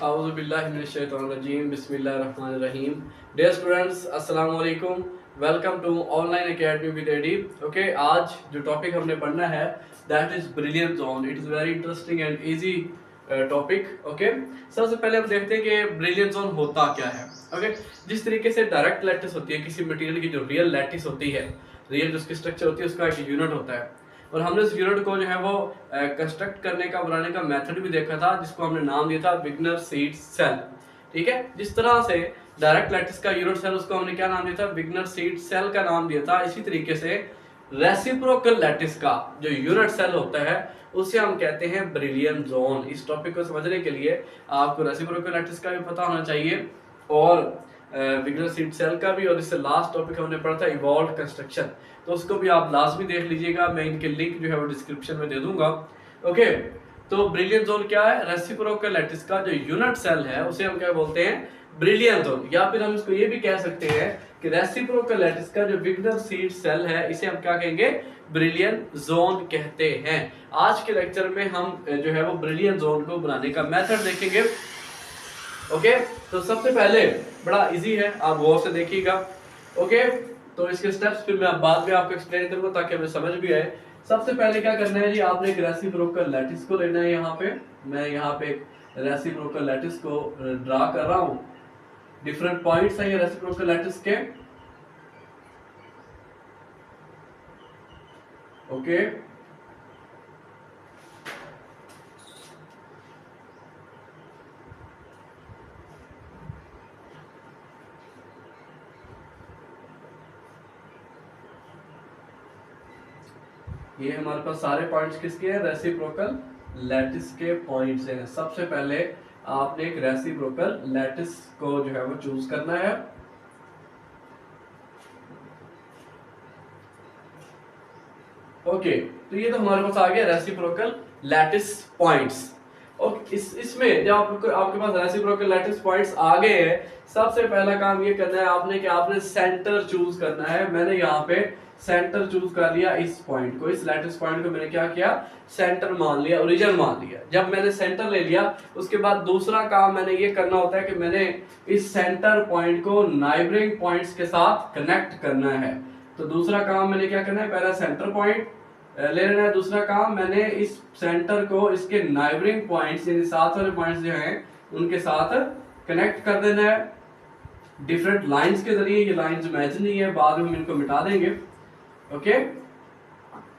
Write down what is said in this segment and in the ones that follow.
औज़ुबिल्लाहिमिनश्शैतानिर्रजीम बिस्मिल्लाहिर्रहमानिर्रहीम। Dear students, अस्सलाम वालेकुम। Welcome to online academy with Eddie. Okay, आज जो टॉपिक हमने पढ़ना है that is brilliant zone. It is very interesting and easy topic. Okay, सबसे पहले हम देखते हैं कि ब्रिलियंट जोन होता क्या है। ओके, जिस तरीके से डायरेक्ट लैटिस होती है किसी मटेरियल की, जो रियल लैटिस होती है, रियल जो उसकी स्ट्रक्चर होती है, उसका एक यूनिट होता है। और हमने उस यूनिट को जो है वो कंस्ट्रक्ट करने का, बनाने का मेथड भी देखा था, जिसको हमने नाम दिया था विग्नर सीड सेल। ठीक है, जिस तरह से डायरेक्ट लैटिस का यूनिट सेल, उसको हमने क्या नाम दिया था, विग्नर सीड सेल का नाम दिया था। इसी तरीके से रेसिप्रोकल लैटिस का जो यूनिट सेल होता है उसे हम कहते हैं ब्रिलियंट जोन। इस टॉपिक को समझने के लिए आपको रेसिप्रोकल लैटिस का भी पता होना चाहिए और विग्नर सीड सेल का भी, और इससे लास्ट टॉपिक हमने पढ़ा था इवॉल्व कंस्ट्रक्शन, तो उसको भी आप लाजमी देख लीजिएगा। मैं इनके लिंक जो है वो डिस्क्रिप्शन में दे दूंगा। ओके, तो ब्रिलियंट जोन क्या है? रेसिप्रोकल लैटिस का जो यूनिट सेल है उसे हम क्या बोलते हैं? Brilliant zone. या फिर हम इसको ये भी कह सकते हैं कि रेसिप्रोकल लैटिस का जो विग्नर सीड सेल है इसे हम क्या कहेंगे? ब्रिलियंट जोन कहते हैं। आज के लेक्चर में हम जो है वो ब्रिलियंट जोन को बनाने का मेथड देखेंगे। ओके, तो सबसे पहले बड़ा इजी है, आप गौर से देखिएगा। ओके, तो इसके स्टेप्स फिर मैं बाद में आपको एक्सप्लेन करूंगा ताकि हमें समझ भी आए। सबसे पहले क्या करना है जी, आपने एक रेसिप्रोकल लैटिस को लेना है। यहाँ पे मैं यहाँ पे एक रेसिप्रोकल लैटिस को ड्रा कर रहा हूँ। डिफरेंट पॉइंट्स हैं ये रेसिप्रोकल लैटिस के। ओके, ये हमारे पास सारे पॉइंट्स किसके हैं? रेसिप्रोकल लैटिस के पॉइंट्स हैं। सबसे पहले आपने एक रेसिप्रोकल लैटिस को जो है वो चूज करना है। ओके, तो ये तो हमारे पास आ गया रेसिप्रोकल लैटिस पॉइंट्स। और इसमें जब आपके पास रेसिप्रोकल लैटिस पॉइंट्स आ गए हैं, सबसे पहला काम ये करना है आपने कि आपने सेंटर चूज करना है। मैंने यहाँ पे सेंटर चूज कर लिया। इस पॉइंट को, इस लैटिस पॉइंट को मैंने क्या किया? सेंटर मान लिया, ओरिजिन मान लिया। जब मैंने सेंटर ले लिया, उसके बाद दूसरा काम मैंने ये करना होता है कि मैंने इस सेंटर पॉइंट को नाइबरिंग पॉइंट्स के साथ कनेक्ट करना है। तो दूसरा काम मैंने क्या करना है? पहला सेंटर पॉइंट ले लेना है। दूसरा काम मैंने इस सेंटर को इसके नाइबरिंग पॉइंट्स, यानी साथ वाले पॉइंट्स जो हैं उनके साथ कनेक्ट कर देना है डिफरेंट लाइंस के जरिए। ये लाइंस इमेजिनरी है, बाद में हम इनको मिटा देंगे। ओके,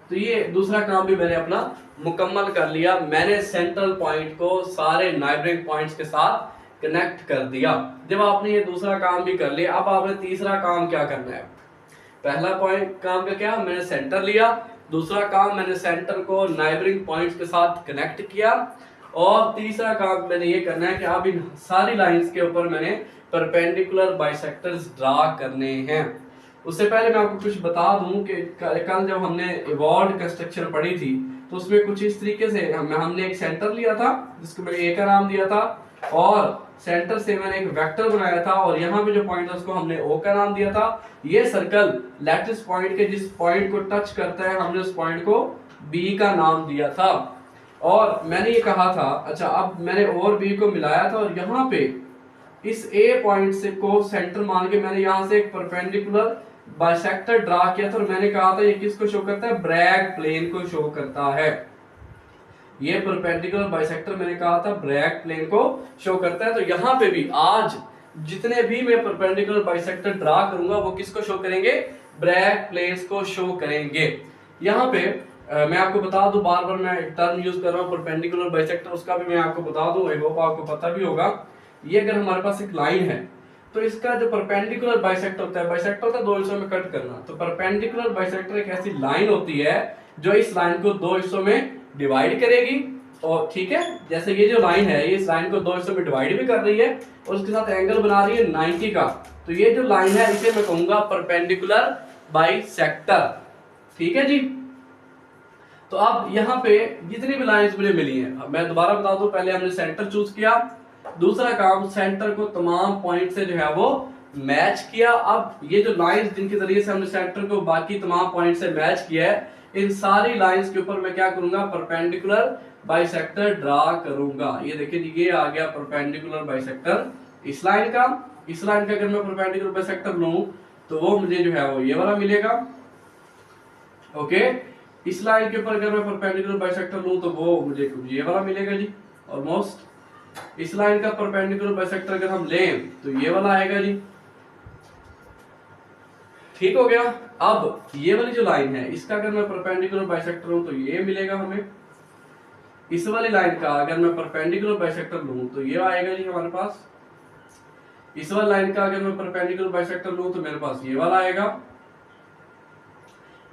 तो ये दूसरा काम भी मैंने अपना मुकम्मल कर लिया। मैंने सेंट्रल पॉइंट को सारे नाइबरिंग पॉइंट्स के साथ कनेक्ट कर दिया। जब आपने ये दूसरा काम भी कर लिया, अब आपने तीसरा काम क्या करना है? पहला पॉइंट काम का क्या? मैंने सेंटर लिया। दूसरा काम मैंने सेंटर को नाइबरिंग पॉइंट्स के साथ कनेक्ट किया। और तीसरा काम मैंने ये करना है कि अब इन सारी लाइंस के ऊपर मैंने परपेंडिकुलर बाइसेक्टर्स ड्रा करने हैं। उससे पहले मैं आपको कुछ बता दूं कि कल जब हमने इवॉल्व कंस्ट्रक्शन पढ़ी थी तो उसमें कुछ इस तरीके से हमने एक सेंटर लिया था जिसको मैंने ए का नाम दिया था, और सेंटर से मैंने एक वेक्टर बनाया था, और यहाँ पे जो पॉइंट है उसको हमने ओ का नाम दिया था। ये सर्कल लैटिस पॉइंट के जिस पॉइंट को टच करता है, हमने उस पॉइंट को बी का नाम दिया था। और मैंने ये कहा था, अच्छा अब मैंने और बी को मिलाया था, और यहाँ पे इस ए पॉइंट से को सेंटर मान के मैंने यहाँ से एक परपेंडिकुलर बाइसेक्टर ड्रा किया था। और मैंने कहा था ये किसको शो करता है? ब्रैग प्लेन को शो करता है। ये परपेंडिकुलर बाइसेक्टर मैंने कहा था ब्रैग प्लेन को शो करता है। तो यहाँ पे भी आज जितने भी मैं परपेंडिकुलर बाइसेक्टर ड्रा करूंगा वो किसको शो करेंगे? ब्रैग प्लेन्स को शो करेंगे। यहाँ पे मैं आपको बता दूं, बार बार मैं एक टर्म यूज कर रहा हूँ परपेंडिकुलर बाइसेक्टर, उसका भी मैं आपको बता दूं, आई होप आपको पता भी होगा। ये अगर हमारे पास एक लाइन है तो इसका जो परपेंडिकुलर बाइसेक्टर होता है, बाइसेक्टर होता है दो हिस्सों में कट करना, तो परपेंडिकुलर बाइसेक्टर एक ऐसी लाइन होती है जो इस लाइन को दो हिस्सों में डिवाइड करेगी। और ठीक है, जैसे ये जो लाइन है ये इस लाइन को दो हिस्सों में डिवाइड भी कर रही है और उसके साथ एंगल बना रही है 90 का। तो ये जो लाइन है इसे मैं कहूंगा परपेंडिकुलर बाइसेक्टर। ठीक है जी। तो अब यहाँ पे जितनी भी लाइंस मुझे मिली हैं, मैं दोबारा बता दूं, पहले हमने सेंटर चूज किया। दूसरा काम, सेंटर को तमाम पॉइंट से जो है वो मैच किया। अब ये जो लाइंस जिनके जरिए से हमने सेंटर को बाकी तमाम पॉइंट से मैच किया है, इन सारी लाइंस के ऊपर मैं क्या करूंगा, परपेंडिकुलर बाइसेक्टर ड्रा करूंगा। ये देखिए जी, ये आ गया परपेंडिकुलर बाइसेक्टर इस लाइन का। इस लाइन का अगर मैं परपेंडिकुलर बाइसेक्टर लूं तो वो मुझे जो है वो ये वाला मिलेगा। ओके, इस लाइन के ऊपर अगर मैं परपेंडिकुलर बाइसेक्टर लूं तो वो मुझे कुछ ये वाला मिलेगा जी ऑलमोस्ट। इस लाइन का परपेंडिकुलर बाइसेक्टर अगर हम लें तो ये वाला आएगा जी। ठीक हो गया। अब ये वाली जो लाइन है इसका अगर मैं परपेंडिकुलर बाइसेक्टर हूं तो ये मिलेगा हमें। इस वाली लाइन का अगर मैं परपेंडिकुलर बाइसेक्टर लूं तो ये आएगा जी हमारे पास। इस वाली लाइन का अगर मैं परपेंडिकुलर बाइसेक्टर लूं तो मेरे पास ये वाला आएगा।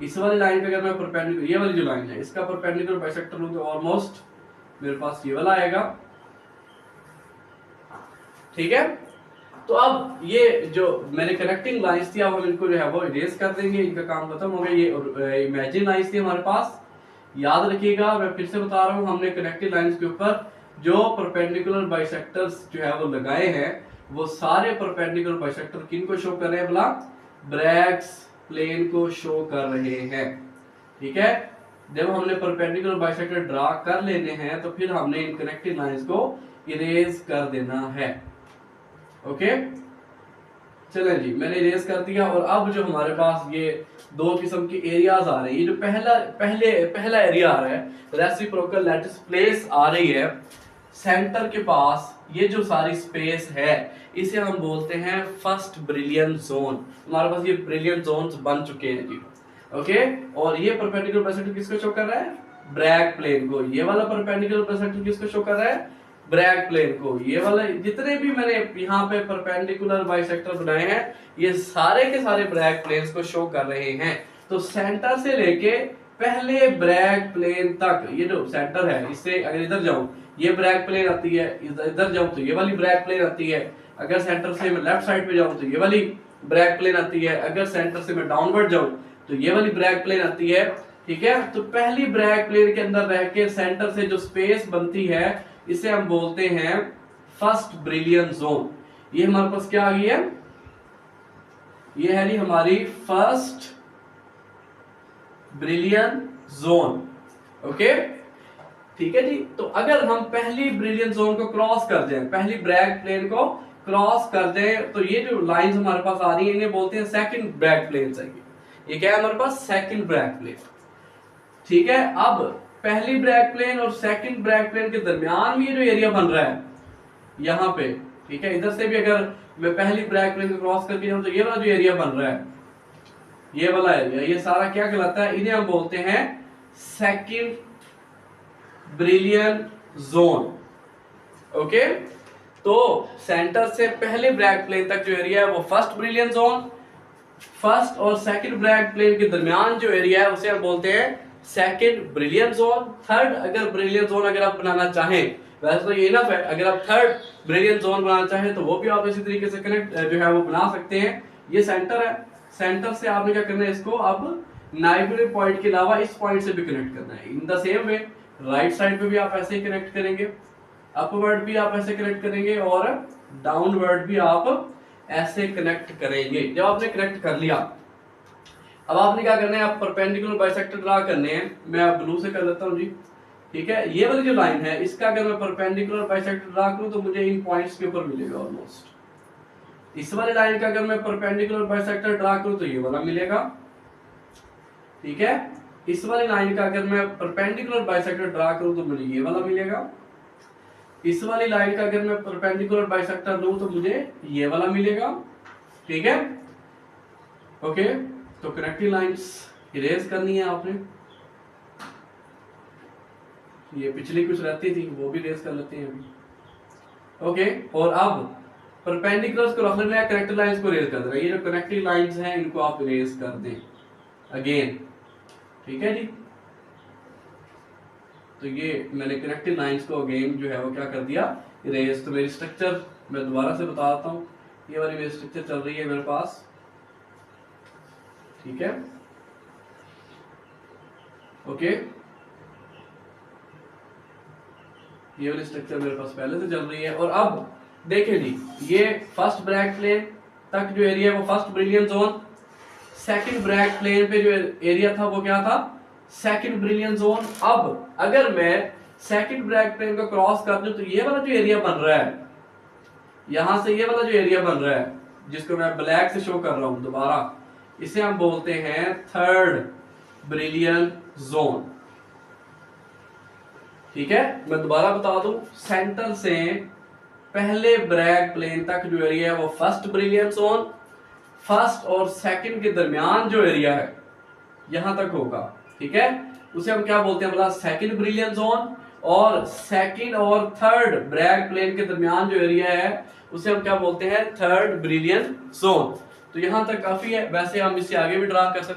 इस वाली लाइन का अगर मैं परपेंडिकुलर, ये वाली जो लाइन है इसका परपेंडिकुलर बाइसेक्टर लूं तो ऑलमोस्ट मेरे पास ये वाला आएगा। ठीक है, तो अब ये जो मैंने कनेक्टिंग लाइंस थी अब हम इनको जो है वो इरेज कर देंगे, इनका काम खत्म हो गया। ये इमेजिन लाइंस थी हमारे पास, याद रखिएगा मैं फिर से बता रहा हूं, हमने कनेक्टिंग लाइंस के ऊपर जो परपेंडिकुलर बाइसेक्टर्स जो है वो लगाए हैं वो सारे परपेंडिकुलर बाइसेक्टर किनको शो कर रहे हैं, बोला ब्रैग्स प्लेन को शो कर रहे हैं। ठीक है, जब हमने परपेंडिकुलर बाइसेक्टर ड्रा कर लेने हैं तो फिर हमने इन कनेक्टिंग लाइंस को इरेज कर देना है। ओके, चले जी, मैंने इरेज कर दिया। और अब जो हमारे पास ये दो किस्म के एरियाज आ रहे हैं, ये जो पहला एरिया आ रहा है रेसिप्रोकल लैटिस प्लेस आ रही है सेंटर के पास, ये जो सारी स्पेस है इसे हम बोलते हैं फर्स्ट ब्रिलियन जोन। हमारे पास ये ब्रिलियन जोन्स बन चुके हैं जी। ओके, और ये परपेंडिकुलर बाइसेक्टर किसको शो कर रहा है, ब्रैग प्लेन को। ये वाला परपेंडिकुलर बाइसेक्टर किसको शो कर रहा है, ब्रैग प्लेन को। ये वाला जितने भी मैंने यहाँ पे परपेंडिकुलर बाइसेक्टर बनाए हैं ये सारे के सारे ब्रैग प्लेन्स को शो कर रहे हैं। तो सेंटर से लेके पहले ब्रैग प्लेन तक, ये जो सेंटर है इससे अगर इधर जाऊं ये ब्रैग प्लेन आती है, इधर जाऊं तो ये वाली ब्रैग प्लेन आती है। अगर सेंटर से मैं लेफ्ट साइड पे जाऊं तो ये वाली ब्रैग प्लेन आती है। अगर सेंटर से मैं डाउनवर्ड जाऊं तो ये वाली ब्रैग प्लेन आती है। ठीक है, तो पहली ब्रैग प्लेन के अंदर रह के सेंटर से जो स्पेस बनती है इसे हम बोलते हैं फर्स्ट ब्रिलियन जोन। ये हमारे पास क्या आ गई है, ये है जी हमारी फर्स्ट ब्रिलियन जोन। ओके, ठीक है जी। तो अगर हम पहली ब्रिलियन जोन को क्रॉस कर दें, पहली ब्रैग प्लेन को क्रॉस कर दें तो ये जो लाइंस हमारे पास आ रही है इन्हें बोलते हैं सेकंड ब्रैग प्लेन चाहिए। ये क्या है हमारे पास, सेकंड ब्रैग प्लेन। ठीक है, अब पहली ब्रैग प्लेन और सेकंड ब्रैग प्लेन के दरमियान में ये जो एरिया बन रहा है यहाँ पे, ठीक है, इधर से भी अगर मैं पहली ब्रैग प्लेन को क्रॉस करके जाऊं तो ये वाला जो एरिया बन रहा है, ये वाला एरिया, ये सारा क्या कहलाता है, इन्हें हम बोलते हैं सेकंड ब्रिलियन जोन। ओके, तो सेंटर से पहले ब्रैग प्लेन तक जो एरिया है वो फर्स्ट ब्रिलियन जोन। फर्स्ट और सेकंड ब्रैग प्लेन के दरमियान जो एरिया है उसे हम बोलते हैं सेकंड ब्रिलियन जोन। थर्ड अगर ब्रिलियन जोन अगर आप बनाना चाहें, वैसे तो ये इनफ है, अगर आप थर्ड ब्रिलियन जोन बनाना चाहें तो वो भी आप इसी तरीके से कनेक्ट जो है वो बना सकते हैं। ये सेंटर है, सेंटर से आपने क्या करना है, इसको अब नाइबरिंग पॉइंट के अलावा इस पॉइंट से भी कनेक्ट करना है। In the same way right side पे भी आप ऐसे ही कनेक्ट करेंगे, अपवर्ड भी आप ऐसे कनेक्ट करेंगे और डाउनवर्ड भी आप ऐसे कनेक्ट करेंगे। जब आपने कनेक्ट कर लिया, अब आपने क्या करना है, आप परपेंडिकुलर बाइसेक्टर ड्रा करने हैं। मैं आप ब्लू से कर लेता हूं जी। ठीक है, ये वाली जो लाइन है इसका अगर मैं परपेंडिकुलर बाइसेक्टर ड्रा करूं तो मुझे इन पॉइंट्स के ऊपर मिलेगा ऑलमोस्ट। इस वाली लाइन का अगर मैं परपेंडिकुलर बाइसेक्टर ड्रा करूं तो ये वाला मिलेगा। ठीक है, इस वाली लाइन का अगर मैं परपेंडिकुलर बाइसेक्टर ड्रा करूं तो मुझे ये वाला मिलेगा। इस वाली लाइन का अगर मैं परपेंडिकुलर बाइसेक्टर लूं तो मुझे ये वाला मिलेगा। ठीक है, ओके, तो कनेक्टिंग लाइंस इरेज करनी है आपने। ये पिछली कुछ रहती थी वो भी इरेज कर लेते हैं अभी। ओके, और अब परपेंडिकुलर्स को रख लेना है, कनेक्टिंग लाइंस को इरेज कर देना है। ये जो कनेक्टिंग लाइंस हैं इनको आप इरेज कर दें अगेन। ठीक है जी, तो ये मैंने कनेक्टिंग लाइंस को अगेन जो है वो क्या कर दिया, इरेज। तो मेरी स्ट्रक्चर मैं दोबारा से बता देता हूँ, ये वाली मेरी स्ट्रक्चर चल रही है मेरे पास। ठीक है, ओके, ये वाली स्ट्रक्चर मेरे पास पहले से चल रही है। और अब देखें जी, ये फर्स्ट ब्रैग प्लेन तक जो एरिया है वो first Brillouin zone. Second Bragg plane पे जो एरिया था वो क्या था, सेकंड ब्रिलियन जोन। अब अगर मैं सेकंड ब्रैग प्लेन को क्रॉस कर दूं तो ये वाला जो एरिया बन रहा है, यहां से ये वाला जो एरिया बन रहा है जिसको मैं ब्लैक से शो कर रहा हूं दोबारा, इसे हम बोलते हैं थर्ड ब्रिलियन जोन। ठीक है, मैं दोबारा बता दूं, सेंटर से पहले ब्रैग प्लेन तक जो एरिया है वो फर्स्ट ब्रिलियन जोन, फर्स्ट और सेकंड के दरमियान जो एरिया है यहां तक होगा। ठीक है, उसे हम क्या बोलते हैं, मतलब सेकंड ब्रिलियन जोन। और सेकंड और थर्ड ब्रैग प्लेन के दरमियान जो एरिया है उसे हम क्या बोलते हैं, थर्ड ब्रिलियन जोन। तो यहां तक काफी है, वैसे हम इससे आगे भी ड्रा कर सकते हैं।